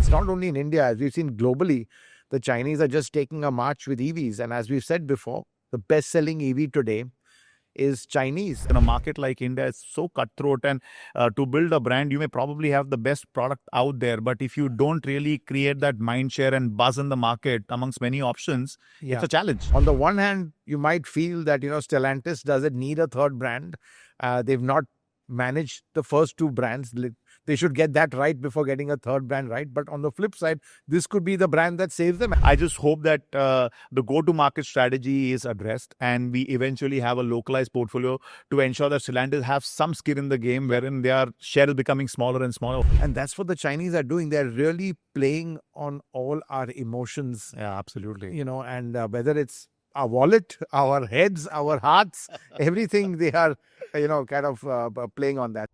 it's not only in India. As we've seen globally, the Chinese are just taking a march with EVs. And as we've said before, the best-selling EV today is Chinese. In a market like India, it's so cutthroat, and to build a brand, you may probably have the best product out there, but if you don't really create that mind share and buzz in the market amongst many options, it's a challenge. On the one hand, you might feel that, Stellantis doesn't need a third brand. They've not managed the first two brands. They should get that right before getting a third brand right. But on the flip side, this could be the brand that saves them. I just hope that the go-to-market strategy is addressed and we eventually have a localized portfolio to ensure that Stellantis have some skin in the game wherein their share is becoming smaller and smaller. And that's what the Chinese are doing. They're really playing on all our emotions. Yeah, absolutely. And whether it's our wallet, our heads, our hearts, everything they are, kind of playing on that.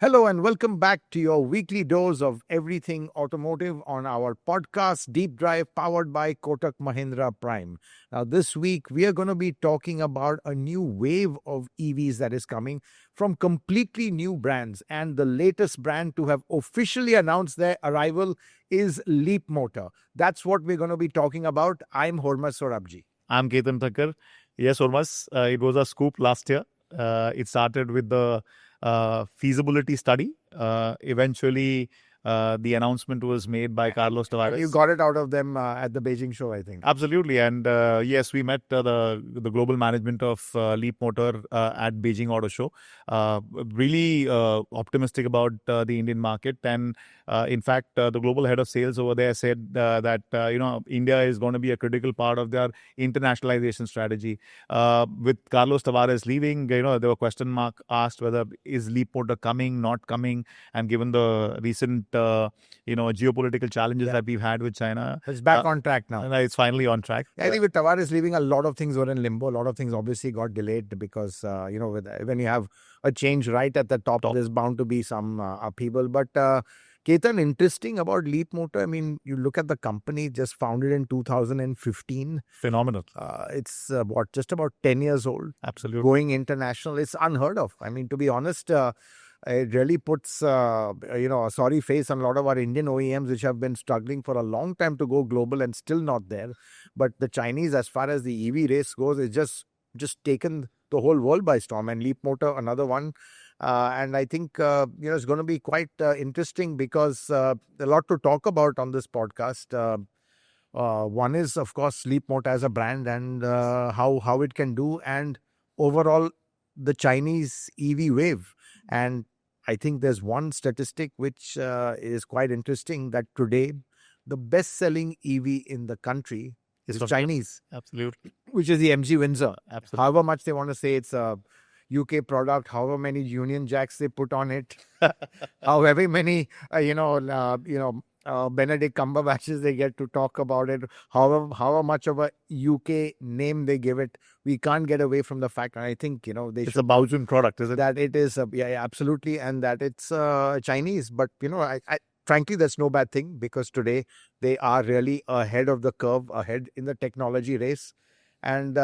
Hello and welcome back to your weekly dose of everything automotive on our podcast Deep Drive, powered by Kotak Mahindra Prime. Now this week we are going to be talking about a new wave of EVs that is coming from completely new brands, and the latest brand to have officially announced their arrival is Leapmotor. That's what we're going to be talking about. I'm Hormazd Sorabjee. I'm Ketan Thakkar. Yes, Hormazd, it was a scoop last year. It started with the feasibility study. Eventually, the announcement was made by Carlos Tavares. You got it out of them at the Beijing show, I think. Absolutely. And yes, we met the global management of Leapmotor at Beijing Auto Show. Really optimistic about the Indian market. And in fact, the global head of sales over there said that, India is going to be a critical part of their internationalization strategy. With Carlos Tavares leaving, there were question marks asked whether is Leapmotor coming, not coming. And given the recent geopolitical challenges that we've had with China, it's back on track now. And it's finally on track. I think with Tavares leaving, a lot of things were in limbo. A lot of things obviously got delayed because when you have a change right at the top. There's bound to be some upheaval. But Ketan, interesting about Leapmotor. I mean, you look at the company, just founded in 2015. Phenomenal. It's just about 10 years old. Absolutely. Going international, it's unheard of. I mean, to be honest, it really puts, a sorry face on a lot of our Indian OEMs, which have been struggling for a long time to go global and still not there. But the Chinese, as far as the EV race goes, is just taken the whole world by storm. And Leapmotor, another one. And I think, it's going to be quite interesting because a lot to talk about on this podcast. One is, of course, Leapmotor as a brand and how it can do, and overall the Chinese EV wave. And I think there's one statistic which is quite interesting, that today the best-selling EV in the country is Chinese. Absolutely. Which is the MG Windsor. Absolutely. However much they want to say it's a UK product, however many Union Jacks they put on it, however many, Benedict Cumberbatches they get to talk about it, however much of a UK name they give it, we can't get away from the fact. And I think, it's a Baojun product, is it? That it is, absolutely, and that it's Chinese. But, I frankly, that's no bad thing, because today they are really ahead of the curve, ahead in the technology race. And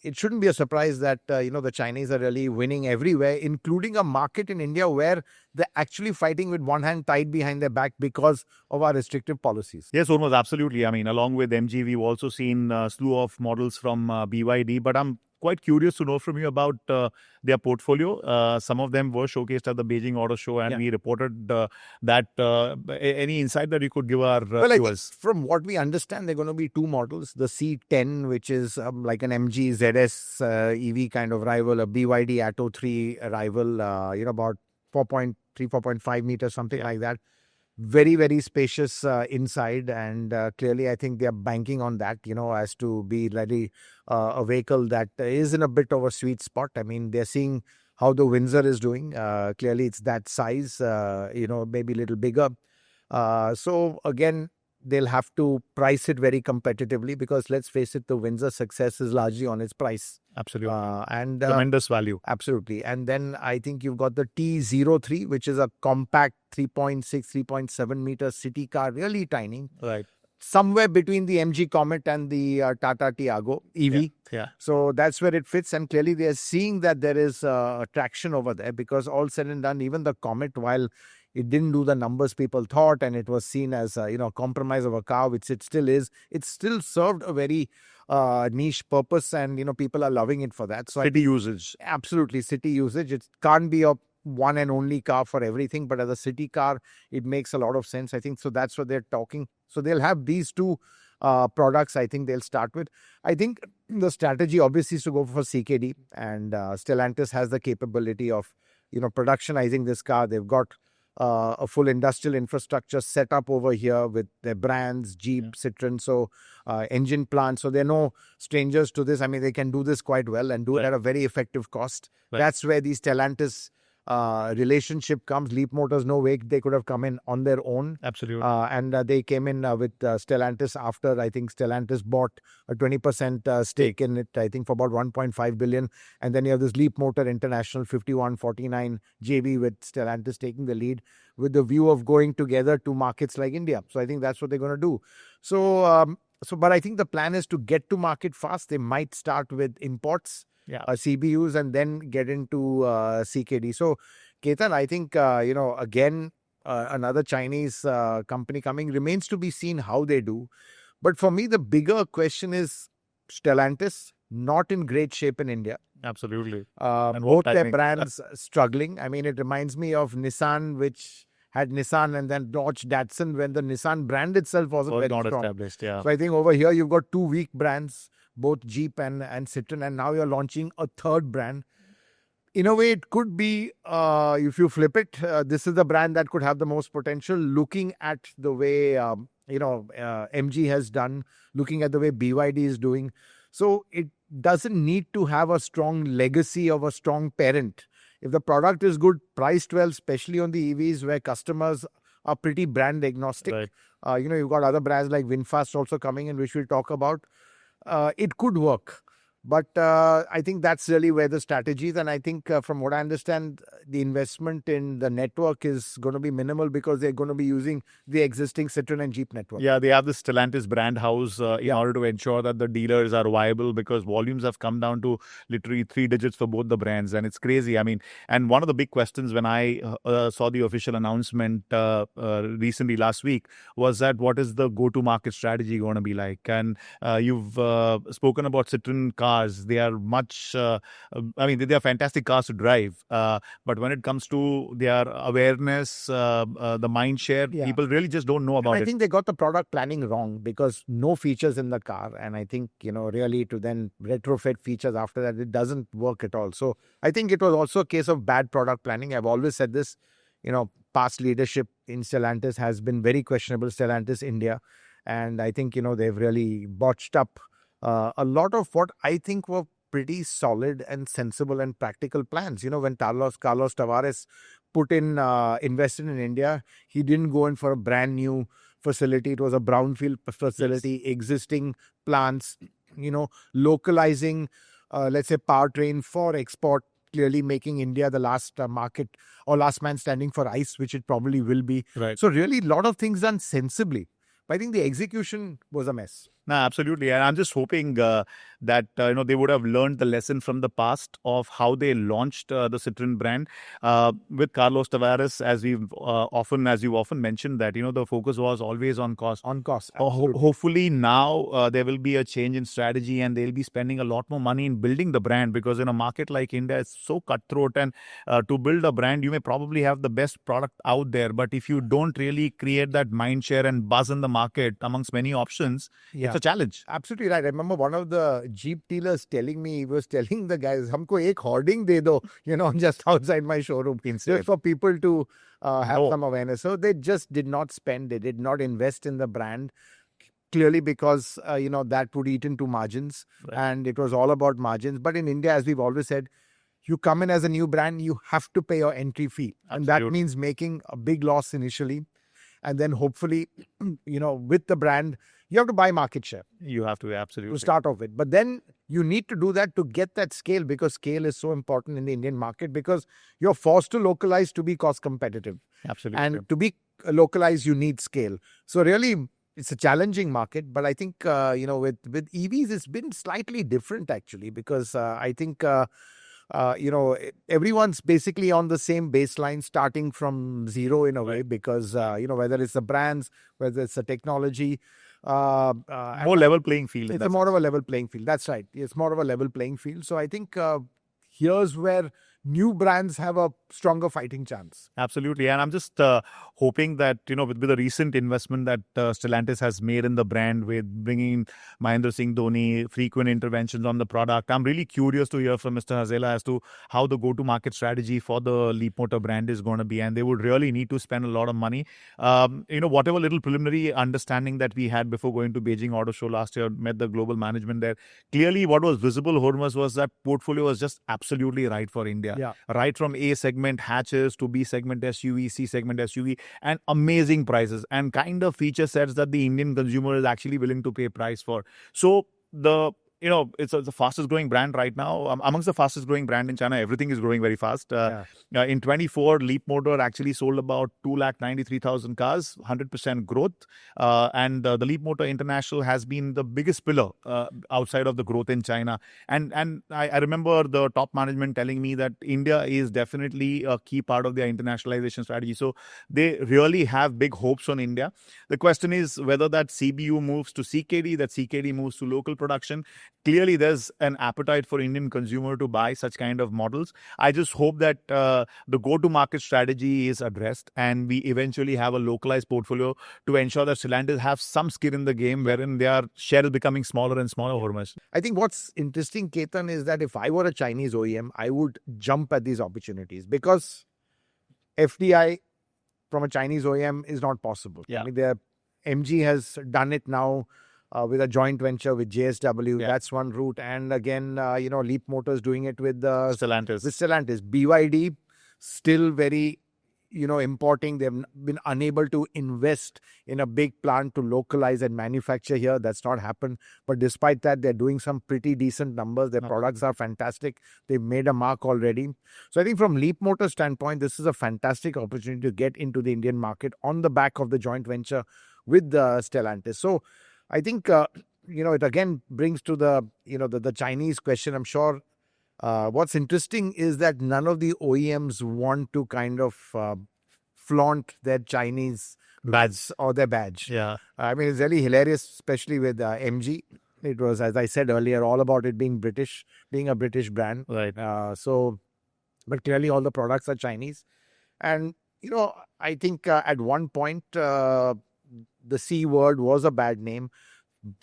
it shouldn't be a surprise that, the Chinese are really winning everywhere, including a market in India where they're actually fighting with one hand tied behind their back because of our restrictive policies. Yes, almost absolutely. I mean, along with MG, we've also seen a slew of models from BYD, but I'm quite curious to know from you about their portfolio. Some of them were showcased at the Beijing Auto Show, and we reported that. Any insight that you could give our viewers? From what we understand, there are going to be two models. The C10, which is like an MG ZS EV kind of rival, a BYD Atto 3 rival, about 4.5 meters, something like that. Very, very spacious inside, and clearly I think they are banking on that, as to be really a vehicle that is in a bit of a sweet spot. I mean, they're seeing how the Windsor is doing. Clearly it's that size, maybe a little bigger. So again, they'll have to price it very competitively, because let's face it, the Windsor success is largely on its price. Absolutely. And tremendous value. Absolutely. And then I think you've got the T03, which is a compact 3.6, 3.7 meter city car, really tiny. Right. Somewhere between the MG Comet and the Tata Tiago EV. Yeah. So that's where it fits. And clearly they are seeing that there is traction over there, because all said and done, even the Comet, while it didn't do the numbers people thought, and it was seen as a compromise of a car, which it still is. It still served a very niche purpose, and people are loving it for that. So City usage. Absolutely, city usage. It can't be a one and only car for everything, but as a city car, it makes a lot of sense, I think. So that's what they're talking. So they'll have these two products, I think they'll start with. I think the strategy obviously is to go for CKD, and Stellantis has the capability of productionizing this car. They've got a full industrial infrastructure set up over here with their brands, Jeep, Citroen, so engine plants. So they're no strangers to this. I mean, they can do this quite well and do it at a very effective cost. That's where the Stellantis relationship comes. Leapmotor's no way they could have come in on their own. Absolutely. And they came in with Stellantis after, I think, Stellantis bought a 20% stake in it, I think, for about 1.5 billion. And then you have this Leapmotor International 51-49 JV with Stellantis taking the lead with the view of going together to markets like India. So I think that's what they're going to do. So, but I think the plan is to get to market fast. They might start with imports. CBUs, and then get into CKD. So, Ketan, I think, again, another Chinese company coming. Remains to be seen how they do. But for me, the bigger question is Stellantis, not in great shape in India. Absolutely. And both their brands struggling. I mean, it reminds me of Nissan, which had Nissan, and then Dodge, Datsun, when the Nissan brand itself wasn't very strong. Established, So I think over here, you've got two weak brands, both Jeep and Citroen, and now you're launching a third brand. In a way, it could be, if you flip it, this is the brand that could have the most potential, looking at the way, MG has done, looking at the way BYD is doing. So it doesn't need to have a strong legacy of a strong parent. If the product is good, priced well, especially on the EVs where customers are pretty brand agnostic. Right. You've got other brands like Vinfast also coming in, which we'll talk about. It could work. But I think that's really where the strategy is. And I think from what I understand, the investment in the network is going to be minimal because they're going to be using the existing Citroen and Jeep network. Yeah, they have the Stellantis brand house in order to ensure that the dealers are viable, because volumes have come down to literally 3 digits for both the brands. And it's crazy. I mean, and one of the big questions when I saw the official announcement recently last week was that what is the go-to-market strategy going to be like? And you've spoken about Citroen cars. They are much, they are fantastic cars to drive. But when it comes to their awareness, the mind share, people really just don't know about it. I think they got the product planning wrong because no features in the car. And I think, really to then retrofit features after that, it doesn't work at all. So I think it was also a case of bad product planning. I've always said this, past leadership in Stellantis has been very questionable, Stellantis India. And I think, they've really botched up a lot of what I think were pretty solid and sensible and practical plans. When Carlos Tavares invested in India, he didn't go in for a brand new facility. It was a brownfield facility, existing plants, localizing, let's say, powertrain for export, clearly making India the last market or last man standing for ICE, which it probably will be. Right. So really, a lot of things done sensibly. But I think the execution was a mess. No, absolutely. And I'm just hoping that, they would have learned the lesson from the past of how they launched the Citroen brand. With Carlos Tavares, as you've often mentioned, that, the focus was always on cost. On cost. Hopefully now there will be a change in strategy and they'll be spending a lot more money in building the brand, because in a market like India, it's so cutthroat. And to build a brand, you may probably have the best product out there. But if you don't really create that mind share and buzz in the market amongst many options, it's a challenge. Absolutely right. I remember one of the Jeep dealers he was telling the guys, humko ek hoarding de do, just outside my showroom. Just for people to have some awareness. So they just did not spend, they did not invest in the brand. Clearly because, that would eat into margins. Right. And it was all about margins. But in India, as we've always said, you come in as a new brand, you have to pay your entry fee. Absolutely. And that means making a big loss initially. And then hopefully, with the brand, you have to buy market share. You have to, absolutely. To start off with. But then you need to do that to get that scale, because scale is so important in the Indian market, because you're forced to localize to be cost competitive. Absolutely. And to be localized, you need scale. So really, it's a challenging market. But I think, with EVs, it's been slightly different actually, because I think everyone's basically on the same baseline, starting from zero in a way, because, whether it's the brands, whether it's the technology, more level playing field. It's more of a level playing field. That's right. It's more of a level playing field. So I think here's where new brands have a stronger fighting chance. Absolutely. And I'm just hoping that, with the recent investment that Stellantis has made in the brand, with bringing Mahendra Singh Dhoni, frequent interventions on the product, I'm really curious to hear from Mr. Hazela as to how the go-to-market strategy for the Leapmotor brand is going to be. And they would really need to spend a lot of money. Whatever little preliminary understanding that we had before going to Beijing Auto Show last year, met the global management there. Clearly, what was visible, Hormazd, was that portfolio was just absolutely right for India. Yeah. Right from A segment hatches to B segment SUV, C segment SUV, and amazing prices and kind of feature sets that the Indian consumer is actually willing to pay price for. So it's the fastest growing brand right now. Amongst the fastest growing brand in China, everything is growing very fast. In 24, Leapmotor actually sold about 293,000 cars, 100% growth. And the Leapmotor International has been the biggest pillar outside of the growth in China. And I remember the top management telling me that India is definitely a key part of their internationalization strategy. So they really have big hopes on India. The question is whether that CBU moves to CKD, that CKD moves to local production. Clearly, there's an appetite for Indian consumer to buy such kind of models. I just hope that the go-to-market strategy is addressed and we eventually have a localized portfolio to ensure that Stellantis have some skin in the game, wherein their share is becoming smaller and smaller, Hormazd. I think what's interesting, Ketan, is that if I were a Chinese OEM, I would jump at these opportunities, because FDI from a Chinese OEM is not possible. Yeah. I mean, MG has done it now. With a joint venture with JSW, that's one route. And again, Leapmotor is doing it with Stellantis. BYD, still very, importing. They've been unable to invest in a big plant to localize and manufacture here. That's not happened. But despite that, they're doing some pretty decent numbers. Their products are fantastic. They've made a mark already. So I think from Leapmotor standpoint, this is a fantastic opportunity to get into the Indian market on the back of the joint venture with Stellantis. So I think, it again brings to the Chinese question. I'm sure what's interesting is that none of the OEMs want to kind of flaunt their Chinese badge or their badge. Yeah. I mean, it's really hilarious, especially with MG. It was, as I said earlier, all about it being British, being a British brand. Right. But clearly all the products are Chinese. And, I think at one point, the C word was a bad name.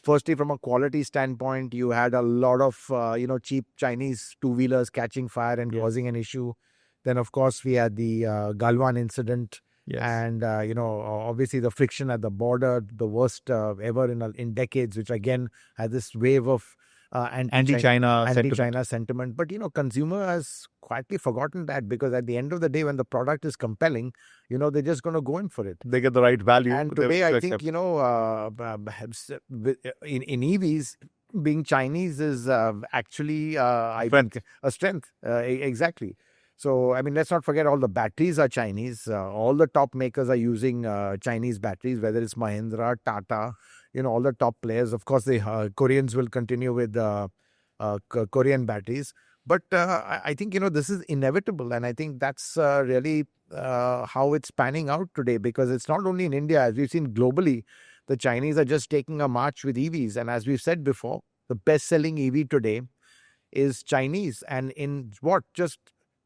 Firstly, from a quality standpoint, you had a lot of, cheap Chinese two-wheelers catching fire and causing an issue. Then, of course, we had the Galwan incident. Yes. And, obviously the friction at the border, the worst ever in decades, which again had this wave of anti-China sentiment. But, consumer has quietly forgotten that, because at the end of the day, when the product is compelling, they're just going to go in for it. They get the right value. And today, I think, in EVs, being Chinese is actually, I think, a strength. Exactly. So, I mean, let's not forget all the batteries are Chinese. All the top makers are using Chinese batteries, whether it's Mahindra, Tata, all the top players. Of course, the Koreans will continue with Korean batteries. But I think, this is inevitable. And I think that's really how it's panning out today, because it's not only in India. As we've seen globally, the Chinese are just taking a march with EVs. And as we've said before, the best-selling EV today is Chinese. And in just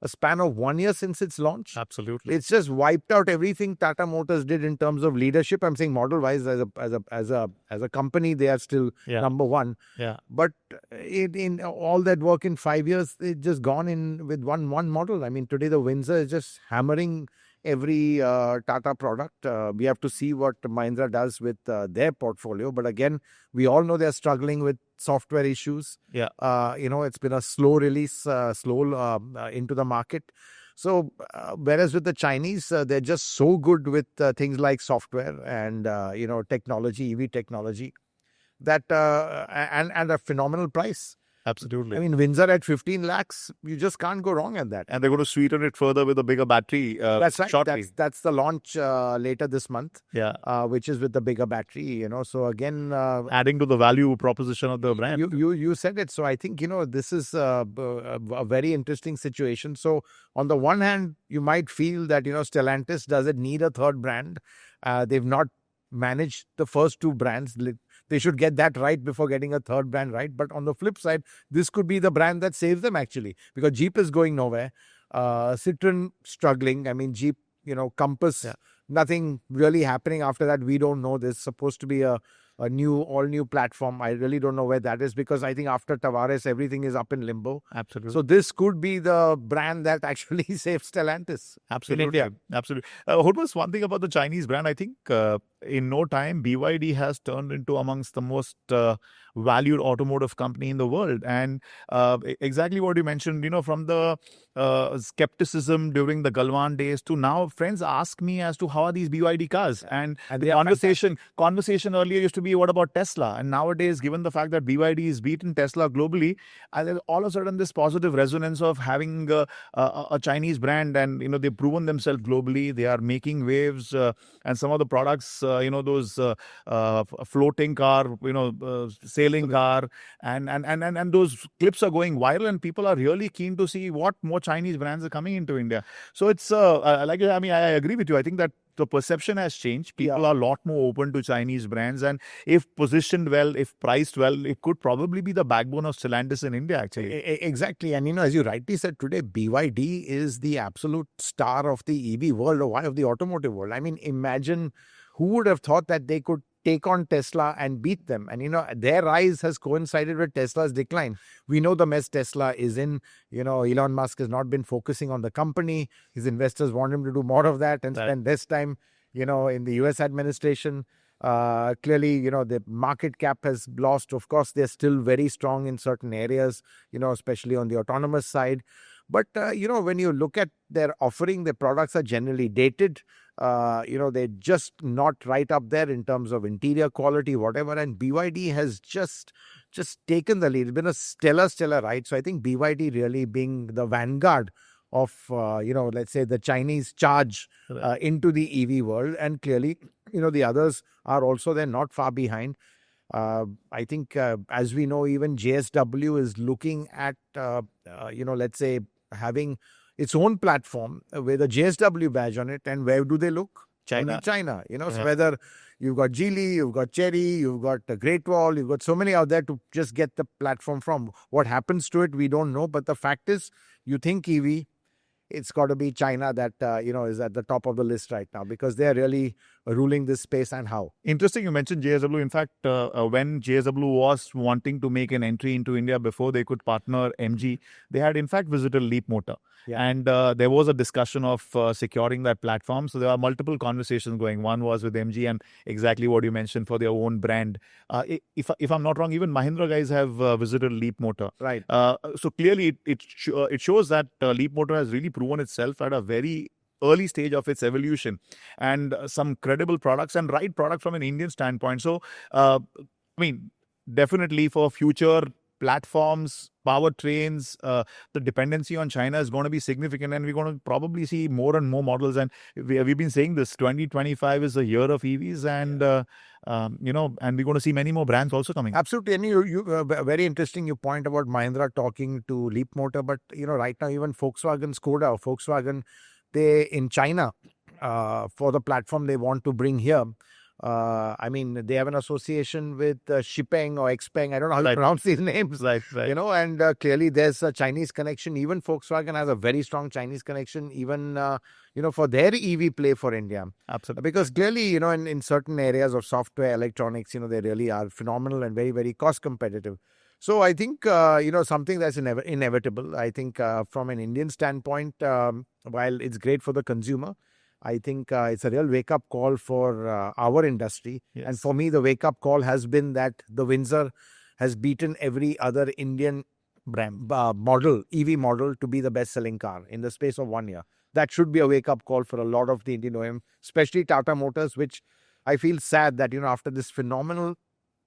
a span of 1 year since its launch. Absolutely. It's just wiped out everything Tata Motors did in terms of leadership. I'm saying model-wise, as a company, they are still number one. Yeah. But in all that work in 5 years, it's just gone in with one model. I mean, today the Windsor is just hammering every Tata product. We have to see what Mahindra does with their portfolio. But again, we all know they're struggling with software issues. Yeah. It's been a slow release, into the market. So, whereas with the Chinese, they're just so good with things like software and, technology, EV technology, that and a phenomenal price. Absolutely. I mean, Windsor at 15 lakhs, you just can't go wrong at that. And they're going to sweeten it further with a bigger battery That's right. shortly. That's the launch later this month, Yeah. which is with the bigger battery. So again, Adding to the value proposition of the brand. you said it. So I think this is a very interesting situation. So on the one hand, you might feel that Stellantis doesn't need a third brand. They've not managed the first two brands. They should get that right before getting a third brand right. But on the flip side, this could be the brand that saves them actually, because Jeep is going nowhere. Citroen struggling. I mean, Jeep, Compass, nothing really happening after that. We don't know. There's supposed to be a all new platform. I really don't know where that is, because I think after Tavares, everything is up in limbo. Absolutely. So this could be the brand that actually saves Stellantis in India. Absolutely. Hormazd, one thing about the Chinese brand, I think in no time, BYD has turned into amongst the most valued automotive company in the world. And exactly what you mentioned, from the skepticism during the Galwan days to now, friends ask me as to how are these BYD cars? And the conversation earlier used to be, what about Tesla? And nowadays, given the fact that BYD has beaten Tesla globally, there's all of a sudden this positive resonance of having a Chinese brand, and they've proven themselves globally. They are making waves, and some of the products, those floating car, sailing car, and those clips are going viral, and people are really keen to see what more Chinese brands are coming into India. So it's I agree with you. I think that the perception has changed. People are a lot more open to Chinese brands, and if positioned well, if priced well, it could probably be the backbone of Stellantis in India, actually. Exactly. And, as you rightly said today, BYD is the absolute star of the EV world, or of the automotive world. I mean, imagine who would have thought that they could take on Tesla and beat them. And, their rise has coincided with Tesla's decline. We know the mess Tesla is in. Elon Musk has not been focusing on the company. His investors want him to do more of that and spend less time, in the US administration. Clearly, the market cap has lost. Of course, they're still very strong in certain areas, especially on the autonomous side. But, when you look at their offering, their products are generally dated. They're just not right up there in terms of interior quality, whatever. And BYD has just taken the lead. It's been a stellar ride. So I think BYD really being the vanguard of, let's say the Chinese charge into the EV world. And clearly, the others are also, they're not far behind. I think, as we know, even JSW is looking at, let's say, having its own platform with a JSW badge on it. And where do they look? China. So whether you've got Geely, you've got Chery, you've got Great Wall, you've got so many out there to just get the platform from. What happens to it, we don't know. But the fact is, you think EV, it's got to be China that, is at the top of the list right now, because they're really ruling this space. And how? Interesting you mentioned JSW. In fact, when JSW was wanting to make an entry into India before they could partner MG, they had in fact visited Leapmotor. Yeah. And there was a discussion of securing that platform. So there are multiple conversations going. One was with MG, and exactly what you mentioned for their own brand. If I'm not wrong, even Mahindra guys have visited Leapmotor. Right. So clearly it shows that Leapmotor has really proven itself at a very early stage of its evolution, and some credible products and right product from an Indian standpoint. So, definitely for future platforms, powertrains, the dependency on China is going to be significant, and we're going to probably see more and more models. And we've been saying this, 2025 is a year of EVs, and and we're going to see many more brands also coming. Absolutely. And you very interesting, you point about Mahindra talking to Leapmotor, but right now even Volkswagen, they in China, for the platform they want to bring here. They have an association with Xipeng or Xpeng. I don't know how to pronounce these names. Right. And clearly there's a Chinese connection. Even Volkswagen has a very strong Chinese connection, even, for their EV play for India. Absolutely. Because clearly, in certain areas of software, electronics, they really are phenomenal and very, very cost competitive. So I think, something that's inevitable. I think from an Indian standpoint, while it's great for the consumer, I think it's a real wake-up call for our industry. Yes. And for me, the wake-up call has been that the Windsor has beaten every other Indian brand, EV model, to be the best-selling car in the space of 1 year. That should be a wake-up call for a lot of the Indian OEM, especially Tata Motors, which I feel sad that, after this phenomenal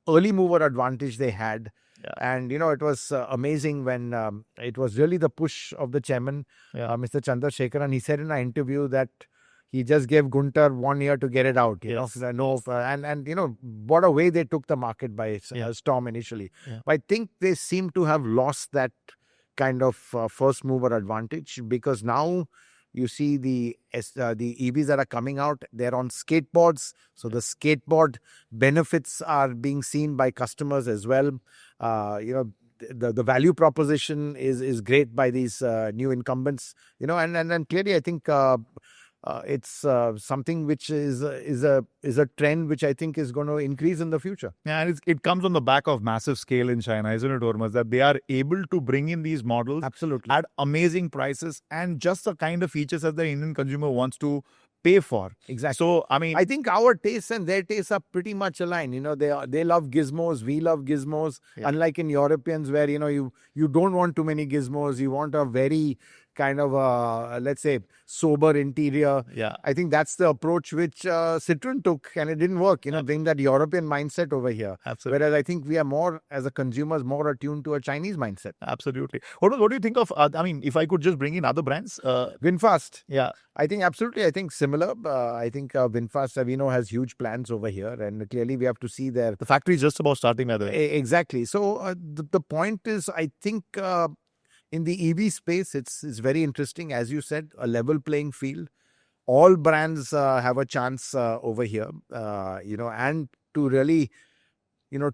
early mover advantage they had, Yeah. And, it was amazing when it was really the push of the chairman, Mr. Chandrasekharan, and he said in an interview that he just gave Gunter 1 year to get it out, what a way they took the market by storm initially. Yeah. I think they seem to have lost that kind of first mover advantage, because now you see the EVs that are coming out, they're on skateboards. So the skateboard benefits are being seen by customers as well. The value proposition is great by these new incumbents, and clearly I think it's something which is a trend which I think is going to increase in the future. Yeah, and it comes on the back of massive scale in China, isn't it, Hormazd? That they are able to bring in these models Absolutely at amazing prices and just the kind of features that the Indian consumer wants to pay for. Exactly. So, I mean, I think our tastes and their tastes are pretty much aligned. They love gizmos, we love gizmos. Yeah. Unlike in Europeans, where you don't want too many gizmos, you want a very kind of let's say sober interior. Yeah. I think that's the approach which Citroen took, and it didn't work. Bring that European mindset over here. Absolutely. Whereas I think we are more, as a consumers, more attuned to a Chinese mindset. Absolutely. What do you think of? I mean, if I could just bring in other brands, Vinfast. Yeah. I think absolutely. I think similar. I think Vinfast Savino has huge plans over here, and clearly we have to see their. The factory is just about starting, by the way. Exactly. So the point is, I think in the EV space, it's very interesting. As you said, a level playing field. All brands have a chance over here, and to really,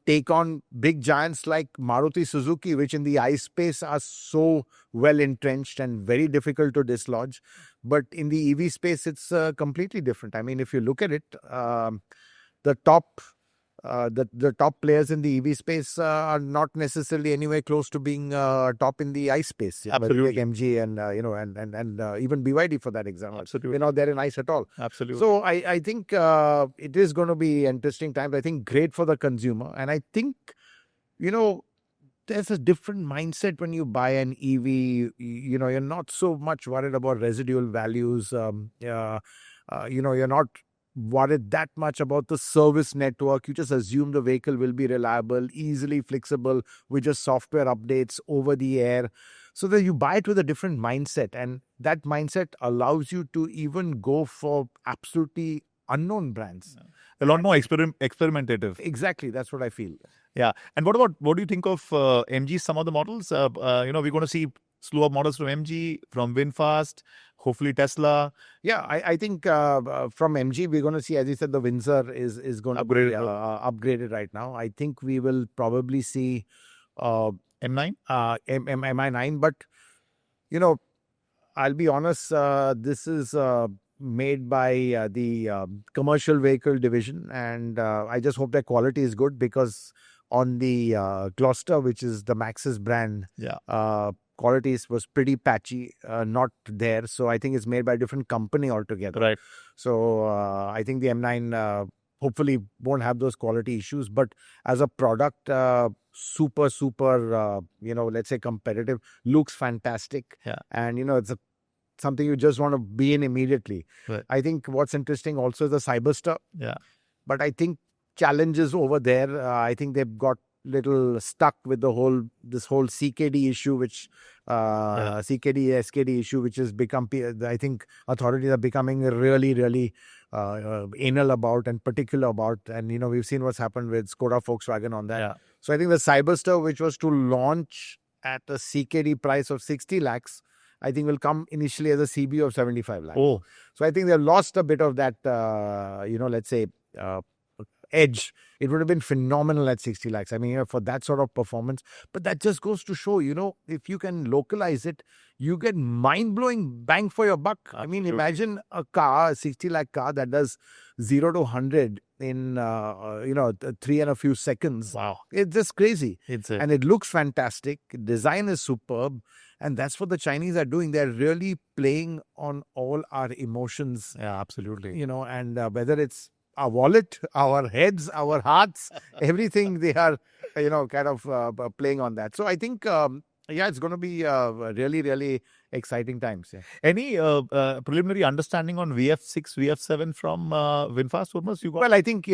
take on big giants like Maruti Suzuki, which in the ICE space are so well entrenched and very difficult to dislodge. But in the EV space, it's completely different. I mean, if you look at it, the top players in the EV space are not necessarily anywhere close to being top in the ICE space. Absolutely. Like MG and even BYD for that example. Absolutely. They're in ICE at all. Absolutely. So I think it is going to be interesting times. I think great for the consumer, and I think there's a different mindset when you buy an EV. You're not so much worried about residual values. You're not worried that much about the service network. You just assume the vehicle will be reliable, easily flexible with just software updates over the air. So that you buy it with a different mindset, and that mindset allows you to even go for absolutely unknown brands. A lot more experimentative. Exactly, that's what I feel. Yeah. And what do you think of MG? Some of the models, we're going to see slew of models from MG, from Vinfast, hopefully Tesla. Yeah, I think from MG, we're going to see, as you said, the Windsor is going to be upgraded right now. I think we will probably see M9? MI9. But, I'll be honest, this is made by the commercial vehicle division. And I just hope their quality is good, because on the Gloucester, which is the Maxus brand, quality was pretty patchy, not there. So I think it's made by a different company altogether. Right. So I think the M9 hopefully won't have those quality issues. But as a product, super, let's say competitive, looks fantastic. Yeah. And, it's something you just want to be in immediately. Right. I think what's interesting also is the Cyberster. Yeah. But I think challenges over there, I think they've got little stuck with this whole CKD issue, which CKD SKD issue, which has become, I think authorities are becoming really anal about and particular about, and we've seen what's happened with Skoda Volkswagen on that. Yeah. So I think the Cyberster, which was to launch at a CKD price of 60 lakhs, I think will come initially as a CB of 75 lakhs. Oh. So I think they've lost a bit of that let's say edge. It would have been phenomenal at 60 lakhs. I mean, for that sort of performance. But that just goes to show, if you can localize it, you get mind-blowing bang for your buck. Absolutely. I mean, imagine a 60 lakh car that does 0 to 100 in, 3 and a few seconds. Wow. It's just crazy. Insane. And it looks fantastic. Design is superb. And that's what the Chinese are doing. They're really playing on all our emotions. Yeah, absolutely. And whether it's our wallet, our heads, our hearts, everything, they are, kind of playing on that. So I think, it's going to be really exciting times. Yeah. Any preliminary understanding on VF6, VF7 from Vinfast, Hormazd? Well, I think,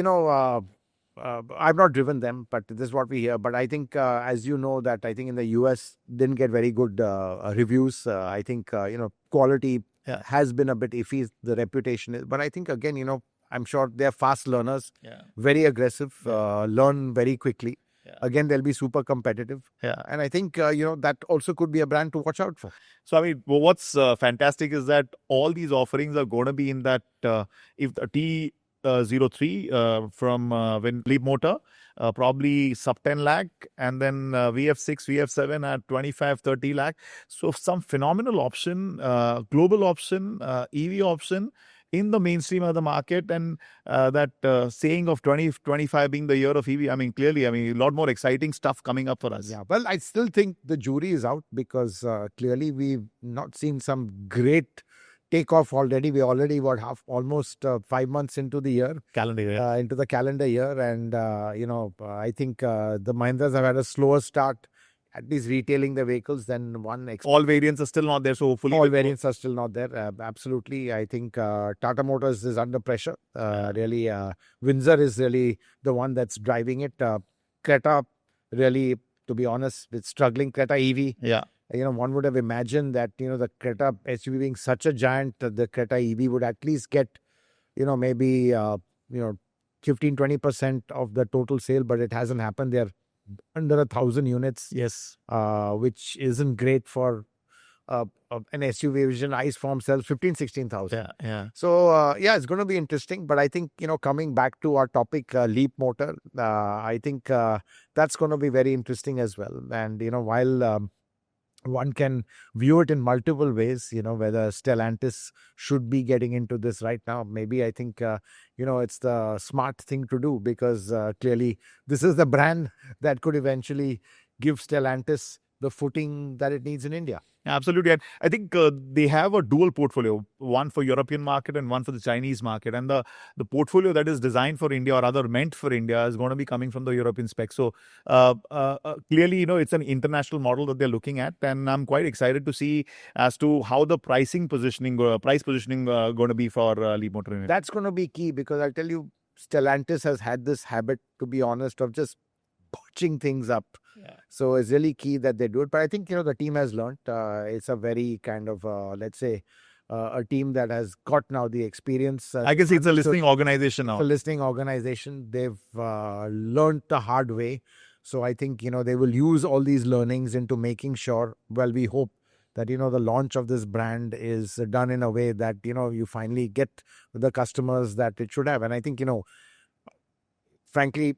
I've not driven them, but this is what we hear. But I think, as you know, that I think in the US didn't get very good reviews. I think, quality has been a bit iffy. The reputation is, but I think again, I'm sure they're fast learners, very aggressive, learn very quickly. Again, they'll be super competitive. And I think, that also could be a brand to watch out for. So, I mean, what's fantastic is that all these offerings are going to be in that, if the T03 from Leapmotor, probably sub 10 lakh, and then VF6, VF7 at 25, 30 lakh. So, some phenomenal option, global option, EV option in the mainstream of the market, and that saying of 2025 being the year of EV, I mean, clearly, a lot more exciting stuff coming up for us. Yeah, well, I still think the jury is out because clearly we've not seen some great takeoff already. We're already, almost 5 months into the year. Calendar year. Into the calendar year. And, I think the Mahindras have had a slower start, at least retailing the vehicles than one. All variants are still not there, so hopefully. All variants are still not there. Absolutely. I think Tata Motors is under pressure. Really, Windsor is really the one that's driving it. Creta, really, to be honest, it's struggling. Creta EV. Yeah. One would have imagined that, the Creta SUV being such a giant, the Creta EV would at least get, maybe, 15-20% of the total sale, but it hasn't happened. They're under 1,000 units. Yes. Which isn't great for an SUV vision. ICE form sells 15,000-16,000. Yeah. So, it's going to be interesting. But I think, coming back to our topic, Leapmotor, I think that's going to be very interesting as well. And, while one can view it in multiple ways, whether Stellantis should be getting into this right now. Maybe I think, it's the smart thing to do because clearly this is the brand that could eventually give Stellantis the footing that it needs in India. Absolutely. And I think they have a dual portfolio, one for European market and one for the Chinese market. And the portfolio that is designed for India or rather meant for India is going to be coming from the European spec. So clearly, it's an international model that they're looking at. And I'm quite excited to see as to how the price positioning going to be for Leapmotor. That's going to be key because I'll tell you, Stellantis has had this habit, to be honest, of just botching things up. So it's really key that they do it. But I think, the team has learned. It's a very kind of, let's say, a team that has got now the experience. I can see it's a listening organization now. It's a listening organization. They've learned the hard way. So I think, they will use all these learnings into making sure, well, we hope that, the launch of this brand is done in a way that, you finally get the customers that it should have. And I think, frankly,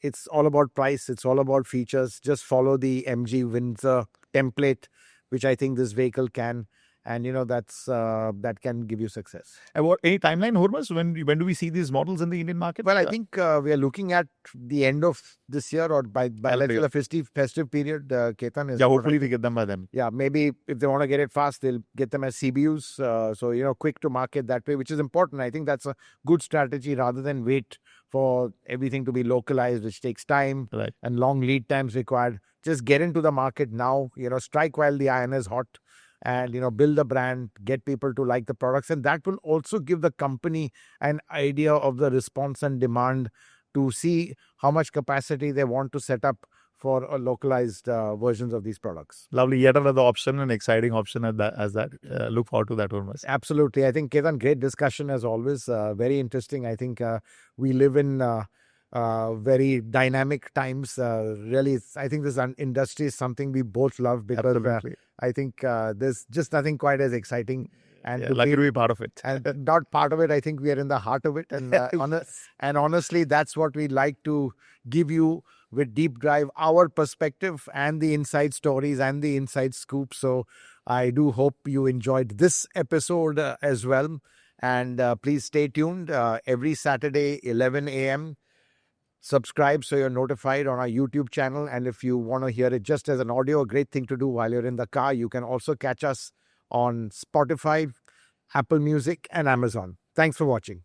it's all about price. It's all about features. Just follow the MG Windsor template, which I think this vehicle can. And, that can give you success. And any timeline, Hormazd? When do we see these models in the Indian market? Well, I think we are looking at the end of this year or by let's say the festive period. Ketan is. Yeah, hopefully we get them by then. Yeah, maybe if they want to get it fast, they'll get them as CBUs. So, quick to market that way, which is important. I think that's a good strategy rather than wait for everything to be localized, which takes time and long lead times required. Just get into the market now, strike while the iron is hot. And, build a brand, get people to like the products. And that will also give the company an idea of the response and demand to see how much capacity they want to set up for a localized versions of these products. Lovely. Yet another option, an exciting option as that. Look forward to that, Hormazd. Absolutely. I think, Ketan, great discussion as always. Very interesting. I think we live in very dynamic times. Really, I think this industry is something we both love because I think there's just nothing quite as exciting. And lucky to be part of it. And not part of it, I think we are in the heart of it. And and honestly, that's what we like to give you with Deep Drive, our perspective and the inside stories and the inside scoop. So I do hope you enjoyed this episode as well. And please stay tuned every Saturday, 11 a.m. Subscribe so you're notified on our YouTube channel. And if you want to hear it just as an audio, a great thing to do while you're in the car, you can also catch us on Spotify, Apple Music, and Amazon. Thanks for watching.